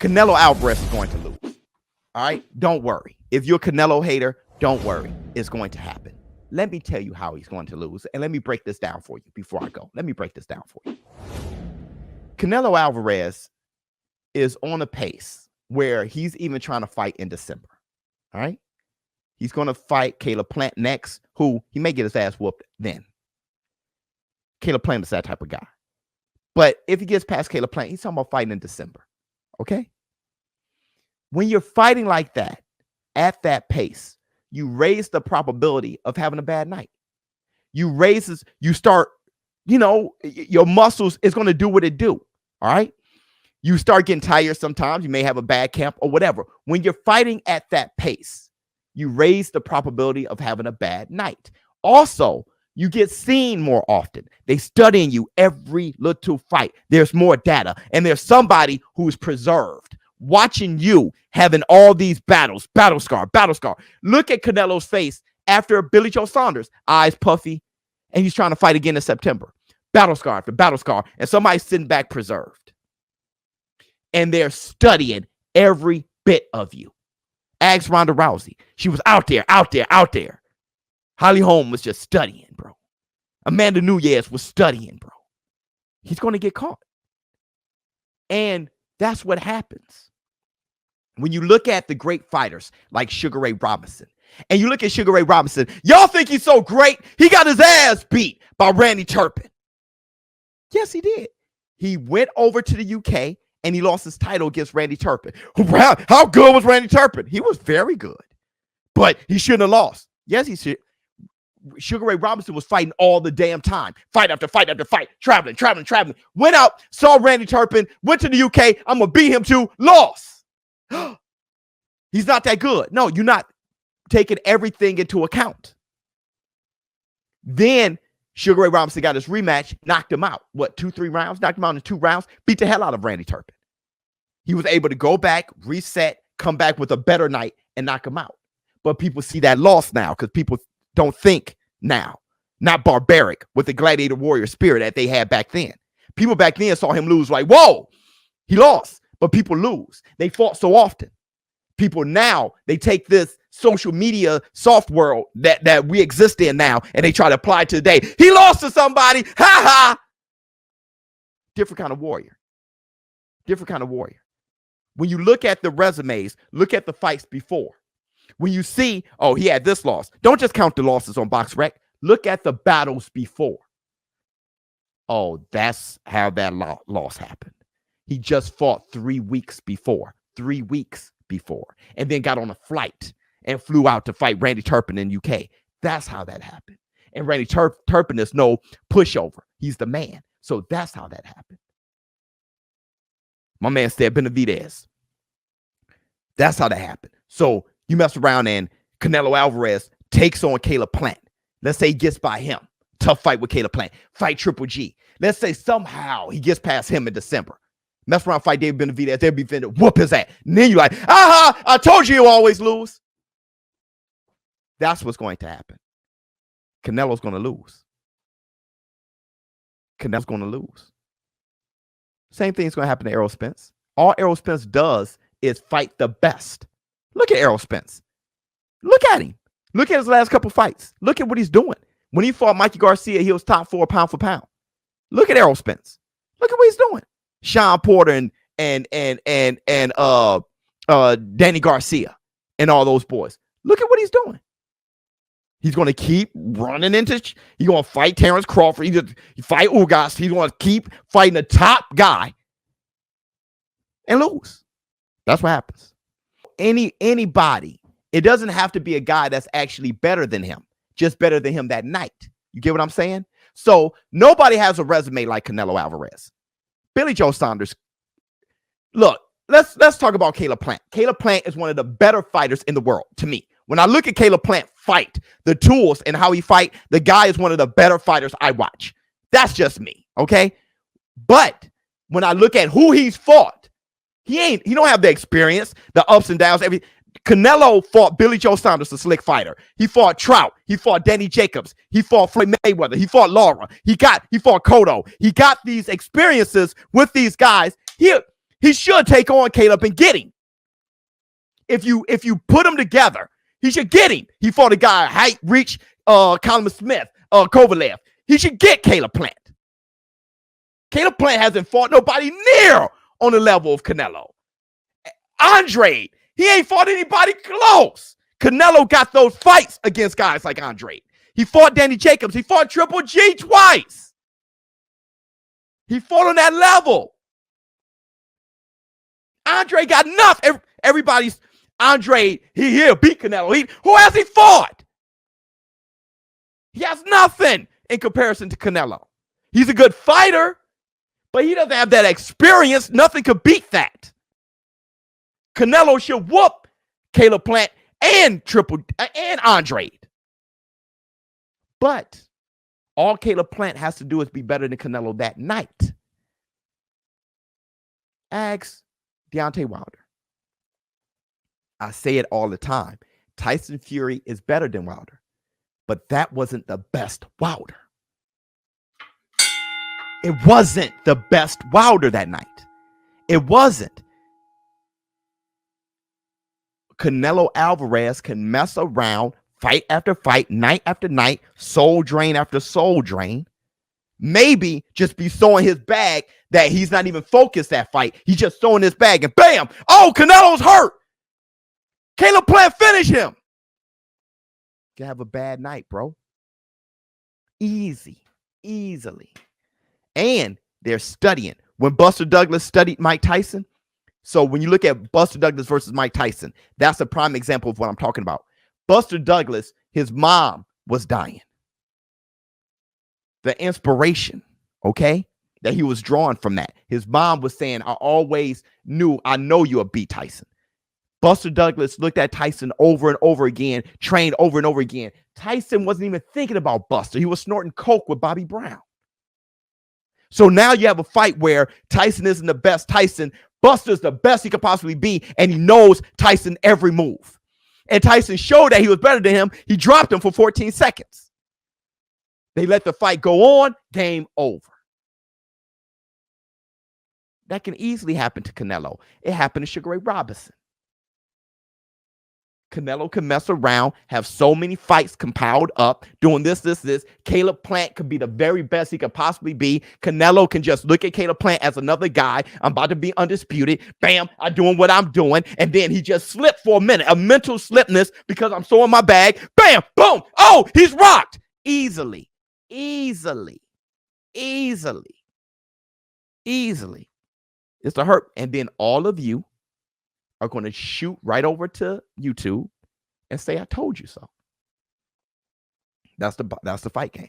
Canelo Alvarez is going to lose. All right? Don't worry. If you're a Canelo hater, don't worry. It's going to happen. Let me tell you how he's going to lose. And let me break this down for you before I go. Let me break this down for you. Canelo Alvarez is on a pace where he's even trying to fight in December. All right? He's going to fight Caleb Plant next, who he may get his ass whooped then. Caleb Plant is that type of guy. But if he gets past Caleb Plant, he's talking about fighting in December. Okay? When you're fighting like that, at that pace, you raise the probability of having a bad night. You start, your muscles is going to do what it do. All right? You start getting tired sometimes. You may have a bad camp or whatever. When you're fighting at that pace, you raise the probability of having a bad night. Also, you get seen more often. They studying you every little fight. There's more data. And there's somebody who's preserved, watching you having all these battles. Battle scar. Look at Canelo's face after Billy Joe Saunders. Eyes puffy. And he's trying to fight again in September. Battle scar after battle scar. And somebody's sitting back preserved. And they're studying every bit of you. Ask Ronda Rousey. She was out there. Holly Holm was just studying, bro. Amanda Nunes was studying, bro. He's going to get caught. And that's what happens. When you look at the great fighters like Sugar Ray Robinson, and you look at Sugar Ray Robinson, y'all think he's so great? He got his ass beat by Randy Turpin. Yes, he did. He went over to the UK and he lost his title against Randy Turpin. How good was Randy Turpin? He was very good, but he shouldn't have lost. Yes, he should. Sugar Ray Robinson was fighting all the damn time. Fight after fight after fight. Traveling. Went out, saw Randy Turpin, went to the UK. I'm going to beat him too. Lost. He's not that good. No, you're not taking everything into account. Then Sugar Ray Robinson got his rematch, knocked him out. 2-3 rounds? Knocked him out in 2 rounds. Beat the hell out of Randy Turpin. He was able to go back, reset, come back with a better night, and knock him out. But people see that loss now because people don't think now. Not barbaric with the gladiator warrior spirit that they had back then. People back then saw him lose like, whoa, he lost. But people lose. They fought so often. People now, they take this social media soft world that we exist in now, and they try to apply it to today. He lost to somebody. Ha ha. Different kind of warrior. When you look at the resumes, look at the fights before. When you see, oh, he had this loss, don't just count the losses on BoxRec. Look at the battles before. Oh, that's how that loss happened. He just fought 3 weeks before. And then got on a flight and flew out to fight Randy Turpin in UK. That's how that happened. And Randy Turpin is no pushover. He's the man. So that's how that happened. My man said Benavidez. That's how that happened. So you mess around and Canelo Alvarez takes on Caleb Plant. Let's say he gets by him. Tough fight with Caleb Plant. Fight Triple G. Let's say somehow he gets past him in December. Mess around, fight David Benavidez. They'll be finna whoop his ass. And then you're like, aha, I told you always lose. That's what's going to happen. Canelo's going to lose. Same thing is going to happen to Errol Spence. All Errol Spence does is fight the best. Look at Errol Spence. Look at him. Look at his last couple fights. Look at what he's doing. When he fought Mikey Garcia, he was top 4 pound for pound. Look at Errol Spence. Look at what he's doing. Sean Porter and Danny Garcia and all those boys. Look at what he's doing. He's going to keep running into. He's going to fight Terrence Crawford. He fight Ugas. He's going to keep fighting the top guy and lose. That's what happens. Anybody. It doesn't have to be a guy that's actually better than him. Just better than him that night. You get what I'm saying? So nobody has a resume like Canelo Alvarez. Billy Joe Saunders. Look, let's talk about Caleb Plant. Caleb Plant is one of the better fighters in the world to me. When I look at Caleb Plant fight, the tools and how he fight, the guy is one of the better fighters I watch. That's just me, okay? But when I look at who he's fought, he don't have the experience, the ups and downs, everything. Canelo fought Billy Joe Saunders, a slick fighter. He fought Trout. He fought Danny Jacobs. He fought Floyd Mayweather. He fought Lara. He fought Cotto. He got these experiences with these guys. He should take on Caleb and get him. If you put them together, he should get him. He fought a guy, height, reach, Conor Smith, Kovalev. He should get Caleb Plant. Caleb Plant hasn't fought nobody near on the level of Canelo. Andre, he ain't fought anybody close. Canelo got those fights against guys like Andre. He fought Danny Jacobs. He fought Triple G twice. He fought on that level. Andre got nothing. Everybody's Andre, he'll beat Canelo. Who has he fought? He has nothing in comparison to Canelo. He's a good fighter, but he doesn't have that experience. Nothing could beat that. Canelo should whoop Caleb Plant and Andre. But all Caleb Plant has to do is be better than Canelo that night. Ask Deontay Wilder. I say it all the time. Tyson Fury is better than Wilder, but that wasn't the best Wilder. It wasn't the best Wilder that night. It wasn't. Canelo Alvarez can mess around, fight after fight, night after night, soul drain after soul drain. Maybe just be throwing his bag that he's not even focused that fight. He's just throwing his bag and bam! Oh, Canelo's hurt. Caleb Plant finish him. You have a bad night, bro. Easily. And they're studying. When Buster Douglas studied Mike Tyson, so when you look at Buster Douglas versus Mike Tyson, that's a prime example of what I'm talking about. Buster Douglas, his mom was dying. The inspiration, okay, that he was drawing from that. His mom was saying, I know you'll beat Tyson. Buster Douglas looked at Tyson over and over again, trained over and over again. Tyson wasn't even thinking about Buster. He was snorting coke with Bobby Brown. So now you have a fight where Tyson isn't the best Tyson. Buster's the best he could possibly be, and he knows Tyson every move. And Tyson showed that he was better than him. He dropped him for 14 seconds. They let the fight go on. Game over. That can easily happen to Canelo. It happened to Sugar Ray Robinson. Canelo can mess around, have so many fights compiled up, doing this. Caleb Plant could be the very best he could possibly be. Canelo can just look at Caleb Plant as another guy. I'm about to be undisputed. Bam, I'm doing what I'm doing. And then he just slipped for a minute, a mental slipness because I'm throwing my bag. Bam, boom. Oh, he's rocked. Easily. It's a hurt. And then all of you are going to shoot right over to YouTube and say, I told you so. That's the fight game.